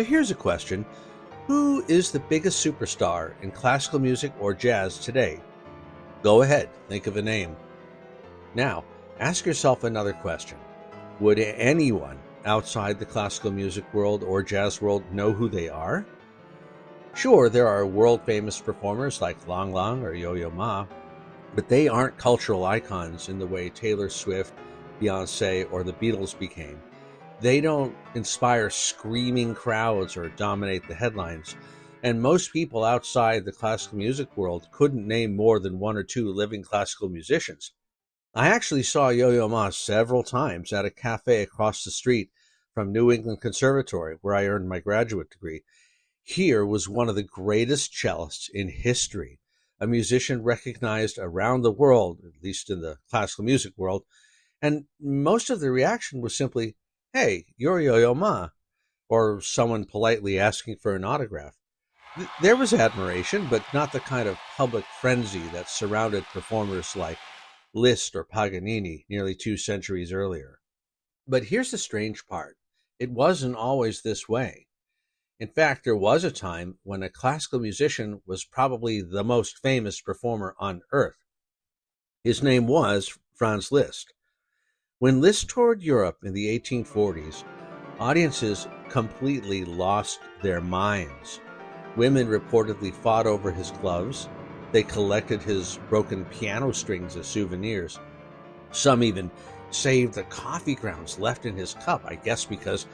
So here's a question. Who is the biggest superstar in classical music or jazz today? Go ahead, think of a name. Now, ask yourself another question. Would anyone outside the classical music world or jazz world know who they are? Sure, there are world-famous performers like Lang Lang or Yo-Yo Ma, but they aren't cultural icons in the way Taylor Swift, Beyoncé, or the Beatles became. They don't inspire screaming crowds or dominate the headlines, and most people outside the classical music world couldn't name more than one or two living classical musicians. I actually saw Yo-Yo Ma several times at a cafe across the street from New England Conservatory, where I earned my graduate degree. Here was one of the greatest cellists in history, a musician recognized around the world, at least in the classical music world, and most of the reaction was simply, "Hey, you're Yo-Yo Ma," or someone politely asking for an autograph. There was admiration, but not the kind of public frenzy that surrounded performers like Liszt or Paganini nearly 2 centuries earlier. But here's the strange part. It wasn't always this way. In fact, there was a time when a classical musician was probably the most famous performer on earth. His name was Franz Liszt. When Liszt toured Europe in the 1840s, audiences completely lost their minds. Women reportedly fought over his gloves. They collected his broken piano strings as souvenirs. Some even saved the coffee grounds left in his cup, I guess because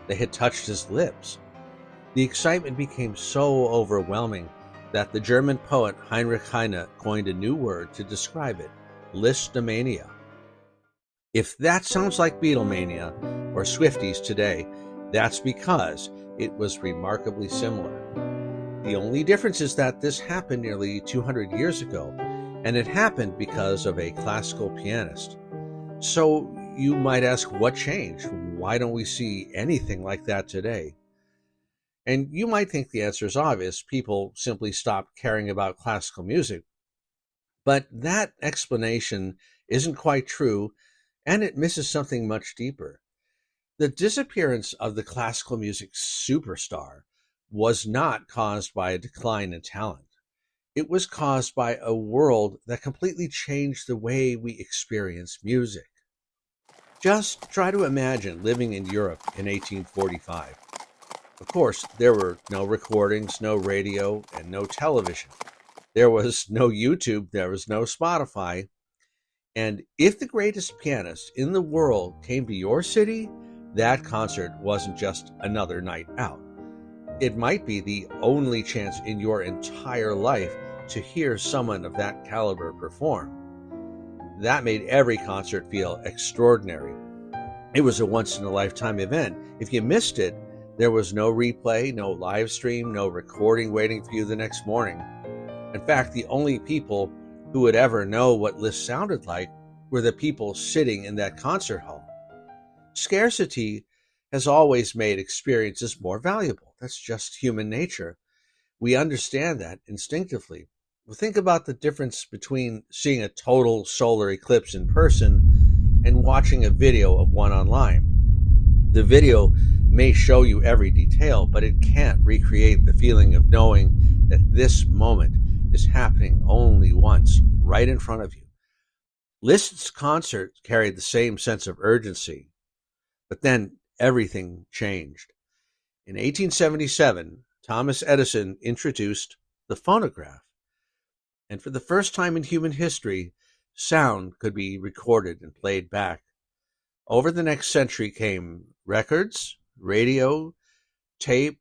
they had touched his lips. The excitement became so overwhelming that the German poet Heinrich Heine coined a new word to describe it, Lisztomania. If that sounds like Beatlemania or Swifties today, that's because it was remarkably similar. The only difference is that this happened nearly 200 years ago, and it happened because of a classical pianist. So you might ask, what changed? Why don't we see anything like that today? And you might think the answer is obvious. People simply stopped caring about classical music. But that explanation isn't quite true, and it misses something much deeper. The disappearance of the classical music superstar was not caused by a decline in talent. It was caused by a world that completely changed the way we experience music. Just try to imagine living in Europe in 1845. Of course, there were no recordings, no radio, and no television. There was no YouTube, there was no Spotify. And if the greatest pianist in the world came to your city, that concert wasn't just another night out. It might be the only chance in your entire life to hear someone of that caliber perform. That made every concert feel extraordinary. It was a once-in-a-lifetime event. If you missed it, there was no replay, no live stream, no recording waiting for you the next morning. In fact, the only people who would ever know what Liszt sounded like were the people sitting in that concert hall. Scarcity has always made experiences more valuable. That's just human nature. We understand that instinctively. Well, think about the difference between seeing a total solar eclipse in person and watching a video of one online. The video may show you every detail, but it can't recreate the feeling of knowing that this moment is happening only once, right in front of you. Liszt's concert carried the same sense of urgency, but then everything changed. In 1877, Thomas Edison introduced the phonograph, and for the first time in human history, sound could be recorded and played back. Over the next century came records, radio, tape,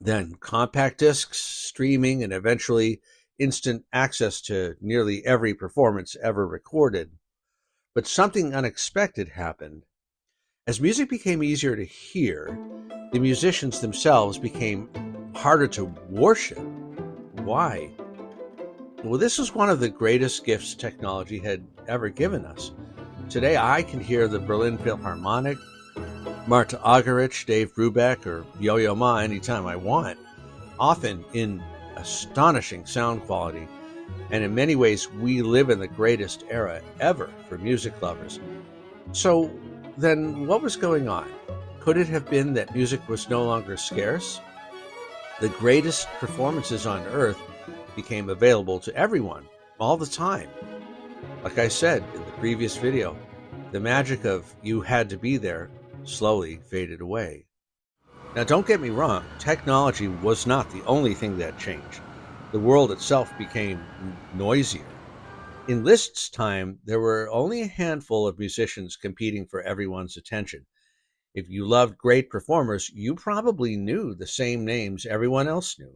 then compact discs, streaming, and eventually instant access to nearly every performance ever recorded. But something unexpected happened. As music became easier to hear, the musicians themselves became harder to worship. Why? Well, this was one of the greatest gifts technology had ever given us. Today I can hear the Berlin Philharmonic, Marta Argerich, Dave Brubeck, or Yo-Yo Ma anytime I want, often in astonishing sound quality. And in many ways, we live in the greatest era ever for music lovers. So then what was going on? Could it have been that music was no longer scarce? The greatest performances on earth became available to everyone, all the time. Like I said in the previous video, the magic of "you had to be there" slowly faded away. Now, don't get me wrong, technology was not the only thing that changed. The world itself became noisier. In Liszt's time, there were only a handful of musicians competing for everyone's attention. If you loved great performers, you probably knew the same names everyone else knew.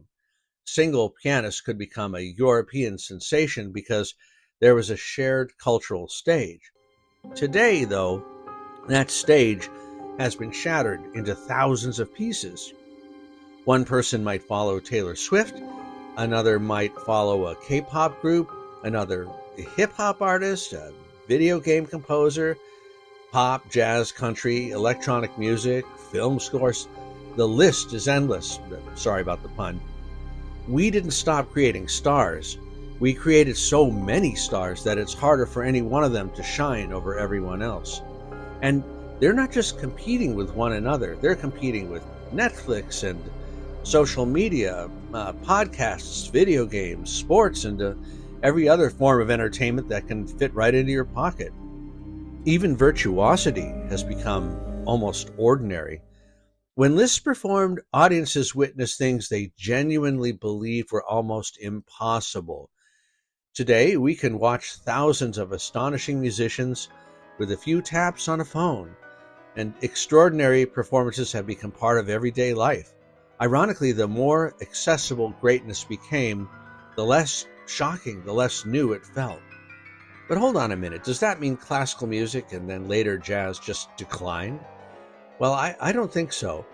Single pianists could become a European sensation because there was a shared cultural stage. Today, though, that stage has been shattered into thousands of pieces. One person might follow Taylor Swift, another might follow a K-pop group, another a hip-hop artist, a video game composer, pop, jazz, country, electronic music, film scores. The list is endless. Sorry about the pun. We didn't stop creating stars. We created so many stars that it's harder for any one of them to shine over everyone else. And they're not just competing with one another. They're competing with Netflix and social media, podcasts, video games, sports, and every other form of entertainment that can fit right into your pocket. Even virtuosity has become almost ordinary. When Liszt performed, audiences witnessed things they genuinely believed were almost impossible. Today, we can watch thousands of astonishing musicians with a few taps on a phone, and extraordinary performances have become part of everyday life. Ironically, the more accessible greatness became, the less shocking, the less new it felt. But hold on a minute, does that mean classical music and then later jazz just declined? Well, I don't think so.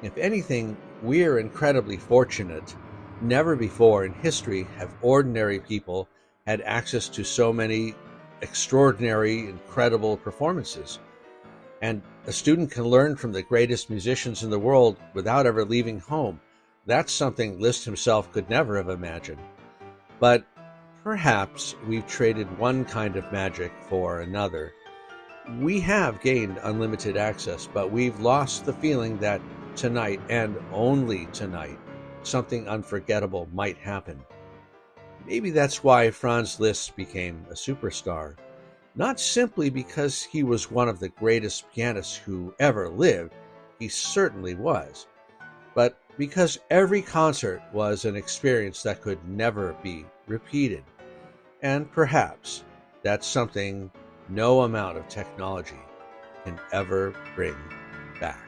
If anything, we're incredibly fortunate. Never before in history have ordinary people had access to so many extraordinary, incredible performances. And a student can learn from the greatest musicians in the world without ever leaving home. That's something Liszt himself could never have imagined. But perhaps we've traded one kind of magic for another. We have gained unlimited access, but we've lost the feeling that tonight, and only tonight, something unforgettable might happen. Maybe that's why Franz Liszt became a superstar. Not simply because he was one of the greatest pianists who ever lived, he certainly was, but because every concert was an experience that could never be repeated. And perhaps that's something no amount of technology can ever bring back.